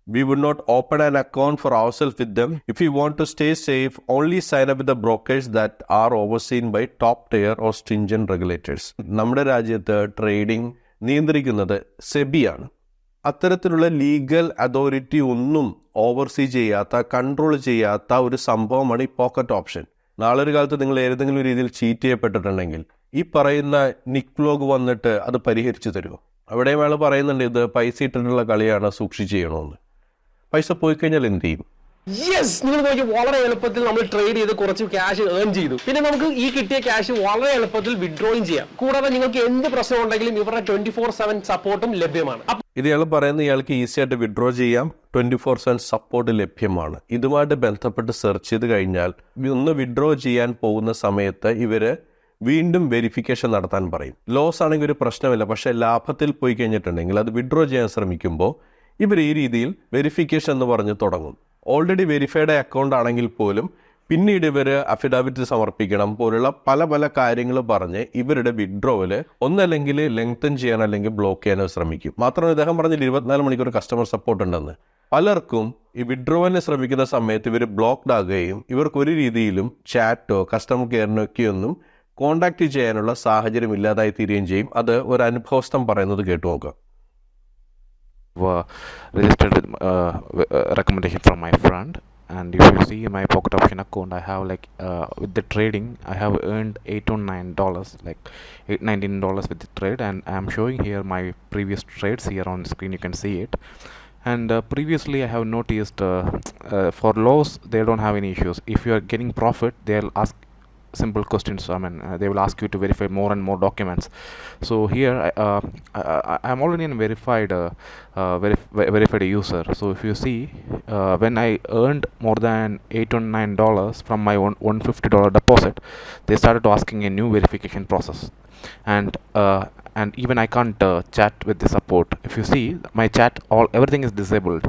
We would not open an account for ourselves with them. If you want to stay safe, only sign up with the brokers that are overseen by top tier or stringent regulators. നമ്മുടെ രാജ്യത്ത് ട്രേഡിംഗ് നിയന്ത്രിക്കുന്നത് സെബിയാണ്. അത്തരത്തിലുള്ള ലീഗൽ അതോറിറ്റി ഒന്നും ഓവർസീ ചെയ്യാത്ത, കൺട്രോൾ ചെയ്യാത്ത ഒരു സംഭവമാണ് ഈ പോക്കറ്റ് ഓപ്ഷൻ. നാളെ ഒരു കാലത്ത് നിങ്ങൾ ഏതെങ്കിലും രീതിയിൽ ചീറ്റ് ചെയ്യപ്പെട്ടിട്ടുണ്ടെങ്കിൽ ഈ പറയുന്ന നിക് വ്ലോഗ് വന്നിട്ട് അത് പരിഹരിച്ചു തരുമോ? അവിടെയും അയാൾ പറയുന്നുണ്ട് ഇത് പൈസ ഇട്ടിട്ടുള്ള കളിയാണ്, സൂക്ഷിച്ച് ചെയ്യണമെന്ന്. പൈസ പോയി കഴിഞ്ഞാൽ എന്ത് ചെയ്യും? യെസ്, നിങ്ങൾ നോക്കി വളരെ എളുപ്പത്തിൽ നമ്മൾ ട്രേഡ് ചെയ്ത് കുറച്ച് ക്യാഷ് ഏൺ ചെയ്തു. പിന്നെ നമുക്ക് ഈ കിട്ടിയ ക്യാഷ് വളരെ എളുപ്പത്തിൽ വിഡ്രോയും ചെയ്യാം. കൂടാതെ നിങ്ങൾക്ക് എന്ത് പ്രശ്നം ഉണ്ടെങ്കിലും ഇവരുടെ 24/7 സപ്പോർട്ടും ലഭ്യമാണ്. ഇത് ഇയാൾ പറയുന്നത് ഇയാൾക്ക് ഈസി ആയിട്ട് വിഡ്രോ ചെയ്യാം, 24/7 സപ്പോർട്ട് ലഭ്യമാണ്. ഇതുമായിട്ട് ബന്ധപ്പെട്ട് സെർച്ച് ചെയ്ത് കഴിഞ്ഞാൽ ഒന്ന് വിഡ്രോ ചെയ്യാൻ പോകുന്ന സമയത്ത് ഇവര് വീണ്ടും വെരിഫിക്കേഷൻ നടത്താൻ പറയും. ലോസ് ആണെങ്കിൽ ഒരു പ്രശ്നമില്ല, പക്ഷേ ലാഭത്തിൽ പോയി കഴിഞ്ഞിട്ടുണ്ടെങ്കിൽ അത് വിഡ്രോ ചെയ്യാൻ ശ്രമിക്കുമ്പോൾ ഇവർ ഈ രീതിയിൽ വെരിഫിക്കേഷൻ എന്ന് പറഞ്ഞ് തുടങ്ങും. ഓൾറെഡി വെരിഫൈഡ് അക്കൗണ്ട് ആണെങ്കിൽ പോലും പിന്നീട് ഇവർ അഫിഡാവിറ്റ് സമർപ്പിക്കണം പോലുള്ള പല പല കാര്യങ്ങൾ പറഞ്ഞ് ഇവരുടെ വിഡ്രോവൽ ഒന്നല്ലെങ്കിൽ ലെങ്തൻ ചെയ്യാൻ അല്ലെങ്കിൽ ബ്ലോക്ക് ചെയ്യാനോ ശ്രമിക്കും. മാത്രമല്ല ഇദ്ദേഹം പറഞ്ഞാൽ 24 മണിക്കൂർ കസ്റ്റമർ സപ്പോർട്ട് ഉണ്ടെന്ന്. പലർക്കും ഈ വിഡ്രോവലിന് ശ്രമിക്കുന്ന സമയത്ത് ഇവർ ബ്ലോക്ക്ഡ് ആകുകയും ഇവർക്ക് ഒരു രീതിയിലും ചാറ്റോ കസ്റ്റമർ കെയറിനോ ഒക്കെയൊന്നും കോണ്ടാക്ട് ചെയ്യാനുള്ള സാഹചര്യം ഇല്ലാതായി തീരുകയും ചെയ്യും. അത് ഒരു അനുഭവസ്ഥം പറയുന്നത് കേട്ടു നോക്കാം. Registered recommendation from my friend, and if you see my pocket option account, I have like with the trading I have earned $8 to $9, like $19 with the trade, and I am showing here my previous trades here on screen. You can see it. And previously I have noticed for loss they don't have any issues. If you are getting profit, they'll ask simple questions. They will ask you to verify more and more documents. So here I'm already a verified user. So if you see, when I earned more than $8 or $9 from my $150 deposit, they started asking a new verification process. And even I can't chat with the support. If you see my chat, everything is disabled.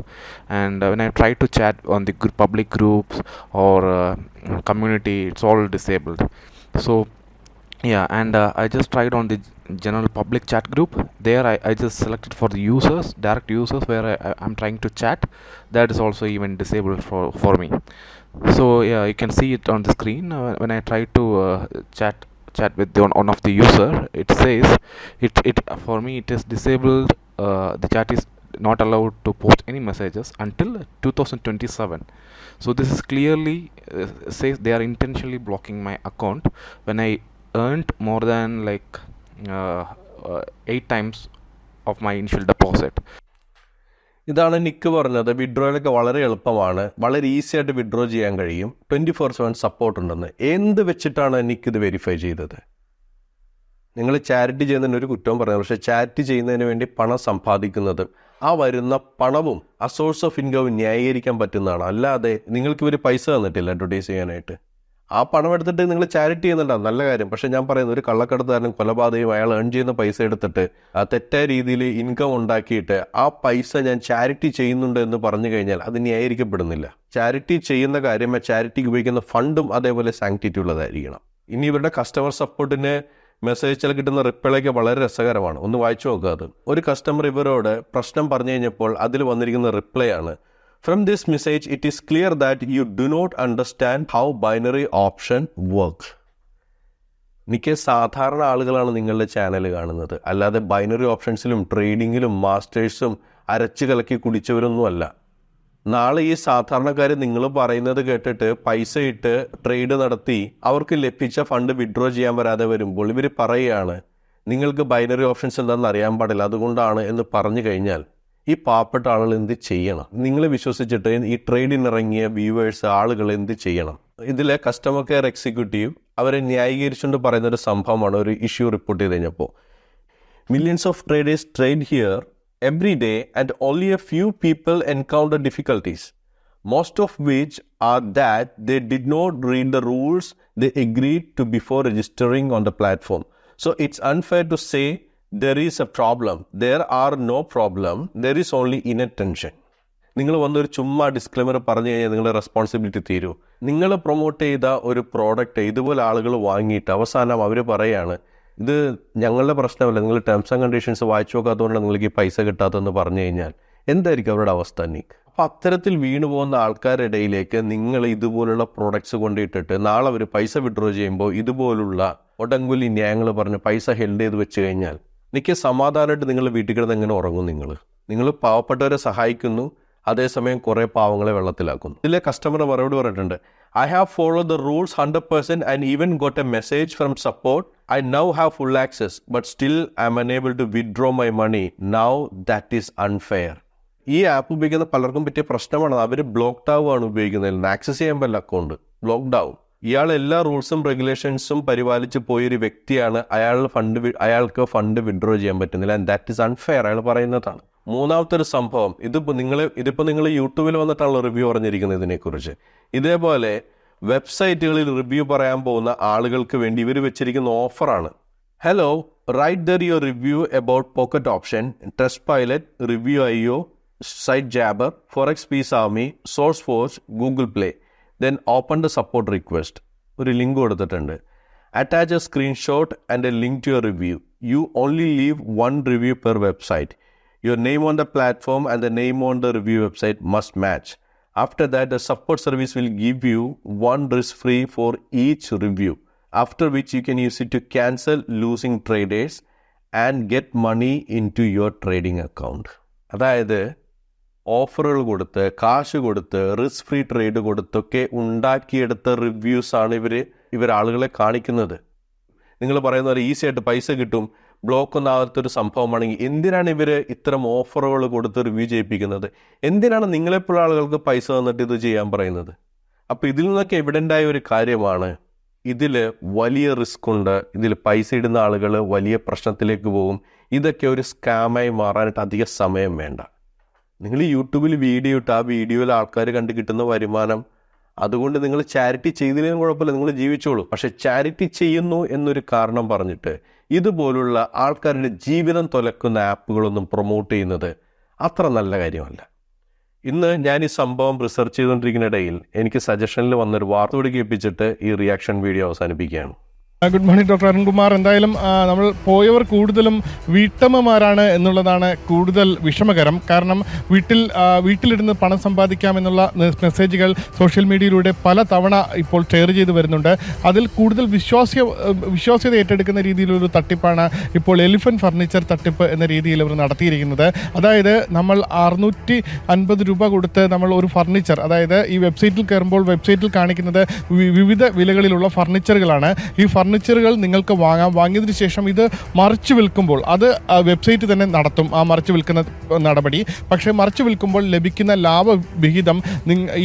And when I try to chat on the public groups or community, it's all disabled. So yeah, and I just tried on the general public chat group. There I just selected for the users, direct users, where I'm trying to chat. That is also even disabled for me. So yeah, you can see it on the screen. When I try to chat with one of the user, it says it for me it is disabled. The chat is not allowed to post any messages until 2027. So this is clearly says they are intentionally blocking my account when I earned more than 8 times of my initial deposit. ഇതാണ് നിക്ക് പറഞ്ഞത്. വിഡ്രോയിലൊക്കെ വളരെ എളുപ്പമാണ്, വളരെ ഈസി ആയിട്ട് വിഡ്രോ ചെയ്യാൻ കഴിയും, 24/7 സപ്പോർട്ട് ഉണ്ടെന്ന്. എന്ത് വെച്ചിട്ടാണ് നിക്ക് ഇത് വെരിഫൈ ചെയ്തത്? നിങ്ങൾ ചാരിറ്റി ചെയ്യുന്നതിന് ഒരു കുറ്റവും പറയുന്നത്, പക്ഷേ ചാരിറ്റി ചെയ്യുന്നതിന് വേണ്ടി പണം സമ്പാദിക്കുന്നത്, ആ വരുന്ന പണവും ആ സോഴ്സ് ഓഫ് ഇൻകം ന്യായീകരിക്കാൻ പറ്റുന്നതാണ്. അല്ലാതെ നിങ്ങൾക്ക് ഇവർ പൈസ തന്നിട്ടില്ല അഡ്വർടൈസ് ചെയ്യാനായിട്ട്. ആ പണം എടുത്തിട്ട് നിങ്ങൾ ചാരിറ്റി ചെയ്യുന്നുണ്ടാവും, നല്ല കാര്യം. പക്ഷേ ഞാൻ പറയുന്നത്, ഒരു കള്ളക്കടത്തുകാരനും കൊലപാതകയും അയാൾ ഏൺ ചെയ്യുന്ന പൈസ എടുത്തിട്ട് ആ തെറ്റായ രീതിയിൽ ഇൻകം ഉണ്ടാക്കിയിട്ട് ആ പൈസ ഞാൻ ചാരിറ്റി ചെയ്യുന്നുണ്ട് എന്ന് പറഞ്ഞു കഴിഞ്ഞാൽ അത് ന്യായീകരിക്കപ്പെടുന്നില്ല. ചാരിറ്റി ചെയ്യുന്ന കാര്യം, ആ ചാരിറ്റിക്ക് ഉപയോഗിക്കുന്ന ഫണ്ടും അതേപോലെ സാങ്ക്ടിറ്റി ഉള്ളതായിരിക്കണം. ഇനി ഇവരുടെ കസ്റ്റമർ സപ്പോർട്ടിന് മെസ്സേജിൽ കിട്ടുന്ന റിപ്ലൈക്ക് വളരെ രസകരമാണ്, ഒന്ന് വായിച്ചു നോക്കുക. അത് ഒരു കസ്റ്റമർ ഇവരോട് പ്രശ്നം പറഞ്ഞു കഴിഞ്ഞപ്പോൾ അതിൽ വന്നിരിക്കുന്ന റിപ്ലൈ ആണ്: From this message, it is clear that you do not understand how binary option works. എനിക്ക് സാധാരണ ആളുകളാണ് നിങ്ങളുടെ ചാനൽ കാണുന്നത്, അല്ലാതെ ബൈനറി ഓപ്ഷൻസിലും ട്രേഡിങ്ങിലും മാസ്റ്റേഴ്സും അരച്ച് കലക്കി കുടിച്ചവരൊന്നുമല്ല. നാളെ ഈ സാധാരണക്കാർ നിങ്ങൾ പറയുന്നത് കേട്ടിട്ട് പൈസ ഇട്ട് ട്രേഡ് നടത്തി അവർക്ക് ലഭിച്ച ഫണ്ട് വിഡ്രോ ചെയ്യാൻ വരാതെ വരുമ്പോൾ ഇവർ പറയുകയാണ് നിങ്ങൾക്ക് ബൈനറി ഓപ്ഷൻസ് എന്താണെന്ന് അറിയാൻ പാടില്ല, അതുകൊണ്ടാണ് എന്ന് പറഞ്ഞു കഴിഞ്ഞാൽ ഈ പാവപ്പെട്ട ആളുകൾ എന്ത് ചെയ്യണം? നിങ്ങളെ വിശ്വസിച്ചിട്ട് ഈ ട്രേഡിനിറങ്ങിയ വ്യൂവേഴ്സ് ആളുകൾ എന്ത് ചെയ്യണം? ഇതിലെ കസ്റ്റമർ കെയർ എക്സിക്യൂട്ടീവ് അവരെ ന്യായീകരിച്ചുകൊണ്ട് പറയുന്നൊരു സംഭവമാണ് ഒരു ഇഷ്യൂ റിപ്പോർട്ട് ചെയ്ത് കഴിഞ്ഞപ്പോൾ. Millions of traders trade here every day and only a few people encounter difficulties, most of which are that they did not read the rules they agreed to before registering on the platform. So it's unfair to say there is a problem. There are no problem. There is only inattention. നിങ്ങൾ വന്നൊരു ചുമ്മാ ഡിസ്ക്ലെമർ പറഞ്ഞു കഴിഞ്ഞാൽ നിങ്ങളുടെ റെസ്പോൺസിബിലിറ്റി തീരൂ. നിങ്ങൾ പ്രൊമോട്ട് ചെയ്ത ഒരു പ്രോഡക്റ്റ് ഇതുപോലെ ആളുകൾ വാങ്ങിയിട്ട് അവസാനം അവർ പറയാണ് ഇത് ഞങ്ങളുടെ പ്രശ്നമല്ല, നിങ്ങൾ ടേംസ് ആൻഡ് കണ്ടീഷൻസ് വായിച്ചു നോക്കാത്തതുകൊണ്ടാണ് നിങ്ങൾക്ക് ഈ പൈസ കിട്ടാത്തതെന്ന് പറഞ്ഞു കഴിഞ്ഞാൽ എന്തായിരിക്കും അവരുടെ അവസ്ഥ? അപ്പോൾ അത്തരത്തിൽ വീണു പോകുന്ന ആൾക്കാരുടെ ഇടയിലേക്ക് നിങ്ങൾ ഇതുപോലുള്ള പ്രോഡക്ട്സ് കൊണ്ടിട്ടിട്ട് നാളെ അവർ പൈസ വിഡ്രോ ചെയ്യുമ്പോൾ ഇതുപോലുള്ള ഒടങ്കുലി ന്യായങ്ങൾ പറഞ്ഞ് പൈസ ഹെൽഡ് ചെയ്ത് വെച്ച് കഴിഞ്ഞാൽ എനിക്ക് സമാധാനമായിട്ട് നിങ്ങൾ വീട്ടിൽ കിടന്ന് എങ്ങനെ ഉറങ്ങും? നിങ്ങൾ പാവപ്പെട്ടവരെ സഹായിക്കുന്നു, അതേസമയം കുറേ പാവങ്ങളെ വെള്ളത്തിലാക്കുന്നു. ഇതിലെ കസ്റ്റമർ മറുപടി പറഞ്ഞിട്ടുണ്ട്: I have followed the rules 100% and even got a message from support. I now have full access, but still I am unable to withdraw my money. Now that is unfair. ഈ ആപ്പ് ഉപയോഗിക്കുന്ന പലർക്കും പറ്റിയ പ്രശ്നമാണ്. അവർ ബ്ലോക്ക്ഡ് ആവുകയാണ് ഉപയോഗിക്കുന്നതിൽ. ആക്സസ് ചെയ്യാൻ പറ്റില്ല, അക്കൗണ്ട് ബ്ലോക്ക്ഡ് ആവും. ഇയാൾ എല്ലാ റൂൾസും റെഗുലേഷൻസും പരിപാലിച്ച് പോയൊരു വ്യക്തിയാണ്. അയാൾക്ക് ഫണ്ട് വിഡ്രോ ചെയ്യാൻ പറ്റുന്നില്ല. And that is unfair. അയാൾ പറയുന്നതാണ്. മൂന്നാമത്തെ ഒരു സംഭവം, ഇതിപ്പോൾ നിങ്ങൾ യൂട്യൂബിൽ വന്നിട്ടാണല്ലോ റിവ്യൂ പറഞ്ഞിരിക്കുന്നത് ഇതിനെക്കുറിച്ച്. ഇതേപോലെ വെബ്സൈറ്റുകളിൽ റിവ്യൂ പറയാൻ പോകുന്ന ആളുകൾക്ക് വേണ്ടി ഇവർ വെച്ചിരിക്കുന്ന ഓഫറാണ്. Hello, write there your review about pocket option, test pilot, റിവ്യൂ.io, site jabber, forex peace army, source force, Google play. Then open the support request. ഒരു ലിങ്ക് കൊടുത്തിട്ടുണ്ട്. Attach a screenshot and a link to your review. You only leave 1 review per website. Your name on the platform and the name on the review website must match. After that, the support service will give you 1 risk-free for each review, after which you can use it to cancel losing traders and get money into your trading account. അതായത് ഓഫറുകൾ കൊടുത്ത്, കാശ് കൊടുത്ത്, റിസ്ക് ഫ്രീ ട്രേഡ് കൊടുത്തൊക്കെ ഉണ്ടാക്കിയെടുത്ത റിവ്യൂസാണ് ഇവർ ആളുകളെ കാണിക്കുന്നത്. നിങ്ങൾ പറയുന്ന പോലെ ഈസി ആയിട്ട് പൈസ കിട്ടും, ബ്ലോക്ക് ഒന്നും ആവാത്തൊരു സംഭവമാണെങ്കിൽ എന്തിനാണ് ഇവർ ഇത്തരം ഓഫറുകൾ കൊടുത്ത് റിവ്യൂ ചെയ്യിപ്പിക്കുന്നത്? എന്തിനാണ് നിങ്ങളെപ്പോഴുള്ള ആളുകൾക്ക് പൈസ തന്നിട്ട് ഇത് ചെയ്യാൻ പറയുന്നത്? അപ്പോൾ ഇതിൽ നിന്നൊക്കെ എവിഡൻ്റായ ഒരു കാര്യമാണ്, ഇതിൽ വലിയ റിസ്ക് ഉണ്ട്, ഇതിൽ പൈസ ഇടുന്ന ആളുകൾ വലിയ പ്രശ്നത്തിലേക്ക് പോകും. ഇതൊക്കെ ഒരു സ്കാമായി മാറാനായിട്ട് അധിക സമയം വേണ്ട. നിങ്ങൾ യൂട്യൂബിൽ വീഡിയോ ഇട്ട് ആ വീഡിയോയിൽ ആൾക്കാർ കണ്ട് കിട്ടുന്ന വരുമാനം, അതുകൊണ്ട് നിങ്ങൾ ചാരിറ്റി ചെയ്തില്ലെങ്കിലും കുഴപ്പമില്ല, നിങ്ങൾ ജീവിച്ചോളൂ. പക്ഷെ ചാരിറ്റി ചെയ്യുന്നു എന്നൊരു കാരണം പറഞ്ഞിട്ട് ഇതുപോലുള്ള ആൾക്കാരുടെ ജീവിതം തുലക്കുന്ന ആപ്പുകളൊന്നും പ്രൊമോട്ട് ചെയ്യുന്നത് അത്ര നല്ല കാര്യമല്ല. ഇന്ന് ഞാൻ ഈ സംഭവം റിസർച്ച് ചെയ്തുകൊണ്ടിരിക്കുന്ന ഇടയിൽ എനിക്ക് സജഷനിൽ വന്നൊരു വാർത്ത കൂടി കേൾപ്പിച്ചിട്ട് ഈ റിയാക്ഷൻ വീഡിയോ അവസാനിപ്പിക്കുകയാണ്. Good morning doctor Arunkumar. എന്തായാലും നമ്മൾ പോയവർ കൂടുതലും വീട്ടമ്മമാരാണ് എന്നുള്ളതാണ് കൂടുതൽ വിഷമകരം. കാരണം വീട്ടിലിരുന്ന് പണം സമ്പാദിക്കാമെന്നുള്ള മെസ്സേജുകൾ സോഷ്യൽ മീഡിയയിലൂടെ പല തവണ ഇപ്പോൾ ഷെയർ ചെയ്ത് വരുന്നുണ്ട്. അതിൽ കൂടുതൽ വിശ്വാസ്യത ഏറ്റെടുക്കുന്ന രീതിയിലൊരു തട്ടിപ്പാണ് ഇപ്പോൾ എലിഫന്റ് ഫർണിച്ചർ തട്ടിപ്പ് എന്ന രീതിയിൽ അവർ നടത്തിയിരിക്കുന്നത്. അതായത് നമ്മൾ 650 രൂപ കൊടുത്ത് നമ്മൾ ഒരു ഫർണിച്ചർ, അതായത് ഈ വെബ്സൈറ്റിൽ കയറുമ്പോൾ വെബ്സൈറ്റിൽ കാണിക്കുന്നത് വിവിധ വിലകളിലുള്ള ഫർണിച്ചറുകളാണ്. ഈ ഫർണിച്ചറുകൾ നിങ്ങൾക്ക് വാങ്ങാം. വാങ്ങിയതിന് ശേഷം ഇത് മറിച്ച് വിൽക്കുമ്പോൾ അത് വെബ്സൈറ്റ് തന്നെ നടത്തും ആ മറിച്ച് വിൽക്കുന്ന നടപടി. മറിച്ച് വിൽക്കുമ്പോൾ ലഭിക്കുന്ന ലാഭവിഹിതം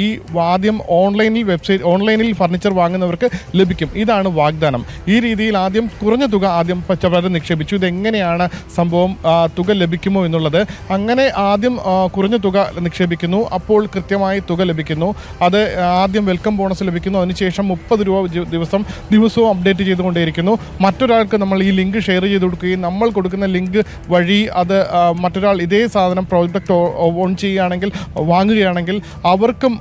ഈ ആദ്യം ഓൺലൈനിൽ ഫർണിച്ചർ വാങ്ങുന്നവർക്ക് ലഭിക്കും. ഇതാണ് വാഗ്ദാനം. ഈ രീതിയിൽ ആദ്യം കുറഞ്ഞ തുക പലരും നിക്ഷേപിച്ചു. ഇതെങ്ങനെയാണ് സംഭവം, തുക ലഭിക്കുമോ എന്നുള്ളത്. അങ്ങനെ ആദ്യം കുറഞ്ഞ തുക നിക്ഷേപിക്കുന്നു, അപ്പോൾ കൃത്യമായി തുക ലഭിക്കുന്നു. അത് ആദ്യം വെൽക്കം ബോണസ് ലഭിക്കുന്നു. അതിനുശേഷം 30 രൂപ ദിവസവും അപ്ഡേറ്റ് ചെയ്തുകൊണ്ടേയിരിക്കുന്നു. മറ്റൊരാൾക്ക് നമ്മൾ ഈ ലിങ്ക് ഷെയർ ചെയ്ത് കൊടുക്കുകയും നമ്മൾ കൊടുക്കുന്ന ലിങ്ക് വഴി അത് മറ്റൊരാൾ ഇതേ സാധനം പ്രോഡക്റ്റ് ഓൺ ചെയ്യുകയാണെങ്കിൽ, വാങ്ങുകയാണെങ്കിൽ അവർക്കും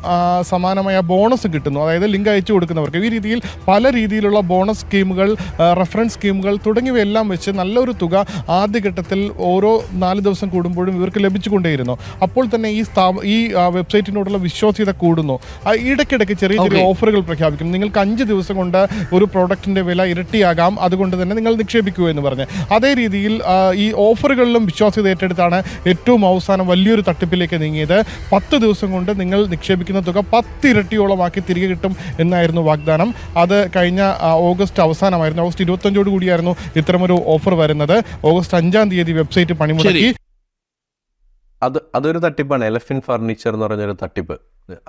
സമാനമായ ബോണസ് കിട്ടുന്നു. അതായത് ലിങ്ക് അയച്ചു കൊടുക്കുന്നവർക്ക്. ഈ രീതിയിൽ പല രീതിയിലുള്ള ബോണസ് സ്കീമുകൾ, റെഫറൻസ് സ്കീമുകൾ തുടങ്ങിയവയെല്ലാം വെച്ച് നല്ലൊരു തുക ആദ്യഘട്ടത്തിൽ ഓരോ 4 ദിവസം കൂടുമ്പോഴും ഇവർക്ക് ലഭിച്ചുകൊണ്ടേയിരുന്നു. അപ്പോൾ തന്നെ ഈ വെബ്സൈറ്റിനോടുള്ള വിശ്വാസ്യത കൂടുന്നു. ഇടയ്ക്കിടയ്ക്ക് ചെറിയ ചെറിയ ഓഫറുകൾ പ്രഖ്യാപിക്കും. നിങ്ങൾക്ക് 5 ദിവസം കൊണ്ട് ഒരു പ്രോഡക്റ്റിൻ്റെ വില ഇരട്ടിയാകാം, അതുകൊണ്ട് തന്നെ നിങ്ങൾ നിക്ഷേപിക്കൂ എന്ന് പറഞ്ഞ്. അതേ രീതിയിൽ ഈ ഓഫറുകളിലും വിശ്വാസ്യത ഏറ്റെടുത്താണ് ഏറ്റവും അവസാനം വലിയൊരു തട്ടിപ്പിലേക്ക് നീങ്ങിയത്. 10 ദിവസം കൊണ്ട് നിങ്ങൾ നിക്ഷേപിക്കുന്ന തുക 10 ഇരട്ടിയോളമാക്കി തിരികെ കിട്ടും എന്നായിരുന്നു വാഗ്ദാനം. അത് കഴിഞ്ഞ ഓഗസ്റ്റ് അവസാനമായിരുന്നു. ഓഗസ്റ്റ് 25 കൂടിയായിരുന്നു ഇത്തരമൊരു ഓഫർ വരുന്നത്. ഓഗസ്റ്റ് 5-ാം തീയതി വെബ്സൈറ്റ് പണിമുടക്കി. അതൊരു തട്ടിപ്പാണ്. എലഫന്റ് ഫർണിച്ചർ എന്ന് പറഞ്ഞൊരു തട്ടിപ്പ്.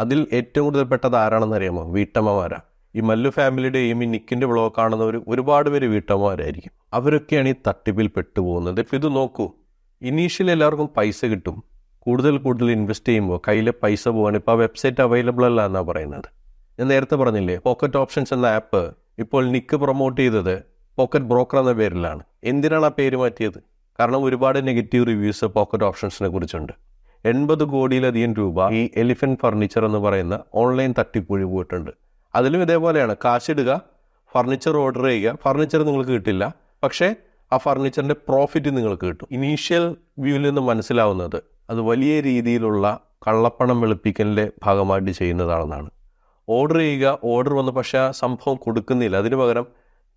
അതിൽ ഏറ്റവും കൂടുതൽ പെട്ടത് ആരാണെന്ന് അറിയാമോ? വീട്ടമ്മമാരാ. ഈ മല്ലു ഫാമിലിയുടെയും ഈ നിക്കിൻ്റെ വ്ളോഗ് കാണുന്നവർ ഒരുപാട് പേര് വീട്ടമ്മമാരായിരിക്കും. അവരൊക്കെയാണ് ഈ തട്ടിപ്പിൽ പെട്ടുപോകുന്നത്. ഇപ്പം ഇത് നോക്കൂ, ഇനീഷ്യലി എല്ലാവർക്കും പൈസ കിട്ടും. കൂടുതൽ ഇൻവെസ്റ്റ് ചെയ്യുമ്പോൾ കയ്യിലെ പൈസ പോവാണ്. ഇപ്പോൾ ആ വെബ്സൈറ്റ് അവൈലബിൾ അല്ല എന്നാണ് പറയുന്നത്. ഞാൻ നേരത്തെ പറഞ്ഞില്ലേ, പോക്കറ്റ് ഓപ്ഷൻസ് എന്ന ആപ്പ് ഇപ്പോൾ നിക്ക് പ്രൊമോട്ട് ചെയ്തത് പോക്കറ്റ് ബ്രോക്കർ എന്ന പേരിലാണ്. എന്തിനാണ് ആ പേര് മാറ്റിയത്? കാരണം ഒരുപാട് നെഗറ്റീവ് റിവ്യൂസ് പോക്കറ്റ് ഓപ്ഷൻസിനെ കുറിച്ചുണ്ട്. 80 കോടിയിലധികം രൂപ ഈ എലിഫന്റ് ഫർണിച്ചർ എന്ന് പറയുന്ന ഓൺലൈൻ തട്ടിപ്പൊഴി പോയിട്ടുണ്ട്. അതിലും ഇതേപോലെയാണ്. കാശിടുക, ഫർണിച്ചർ ഓർഡർ ചെയ്യുക, ഫർണിച്ചർ നിങ്ങൾക്ക് കിട്ടില്ല, പക്ഷേ ആ ഫർണിച്ചറിൻ്റെ പ്രോഫിറ്റ് നിങ്ങൾക്ക് കിട്ടും. ഇനീഷ്യൽ വ്യൂവിൽ നിന്ന് മനസ്സിലാവുന്നത് അത് വലിയ രീതിയിലുള്ള കള്ളപ്പണം വെളുപ്പിക്കലിൻ്റെ ഭാഗമായിട്ട് ചെയ്യുന്നതാണെന്നാണ്. ഓർഡർ ചെയ്യുക, ഓർഡർ വന്ന് പക്ഷേ ആ സംഭവം കൊടുക്കുന്നില്ല, അതിന് പകരം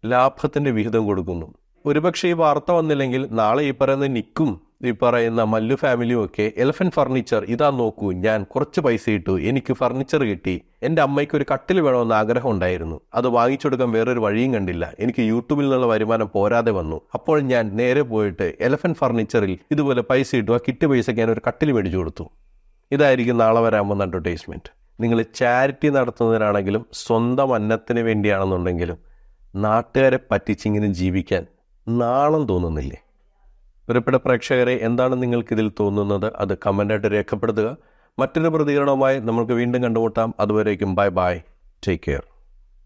ലാഭത്തിൻ്റെ വിഹിതം കൊടുക്കുന്നു. ഒരുപക്ഷെ ഈ വാർത്ത വന്നില്ലെങ്കിൽ നാളെ ഈ പറയുന്ന നിക്കും ഈ പറയുന്ന മല്ലു ഫാമിലിയും ഒക്കെ എലഫന്റ് ഫർണിച്ചർ ഇതാ നോക്കൂ, ഞാൻ കുറച്ച് പൈസ ഇട്ടു, എനിക്ക് ഫർണിച്ചർ കിട്ടി, എൻ്റെ അമ്മയ്ക്ക് ഒരു കട്ടിൽ വേണമെന്ന് ആഗ്രഹം ഉണ്ടായിരുന്നു, അത് വാങ്ങിച്ചെടുക്കാൻ വേറൊരു വഴിയും കണ്ടില്ല, എനിക്ക് യൂട്യൂബിൽ നിന്നുള്ള വരുമാനം പോരാതെ വന്നു, അപ്പോൾ ഞാൻ നേരെ പോയിട്ട് എലഫന്റ് ഫർണിച്ചറിൽ ഇതുപോലെ പൈസ ഇട്ടു, ആ കിട്ടിയ പൈസയ്ക്ക് ഞാൻ ഒരു കട്ടിൽ മേടിച്ചു കൊടുത്തു. ഇതായിരിക്കും നാളെ വരാൻ പോകുന്ന അഡ്വർടൈസ്മെൻറ്റ്. നിങ്ങൾ ചാരിറ്റി നടത്തുന്നതിനാണെങ്കിലും സ്വന്തം അന്നത്തിന് വേണ്ടിയാണെന്നുണ്ടെങ്കിലും നാട്ടുകാരെ പറ്റിച്ചിങ്ങനെ ജീവിക്കാൻ നാണം തോന്നുന്നില്ലേ? പ്രിയപ്പെട്ട പ്രേക്ഷകരെ, എന്താണ് നിങ്ങൾക്കിതിൽ തോന്നുന്നത്? അത് കമൻ്റായിട്ട് രേഖപ്പെടുത്തുക. മറ്റൊരു പ്രതികരണവുമായി നമുക്ക് വീണ്ടും കണ്ടുമുട്ടാം. അതുവരേക്കും ബൈ ബൈ, ടേക്ക് കെയർ.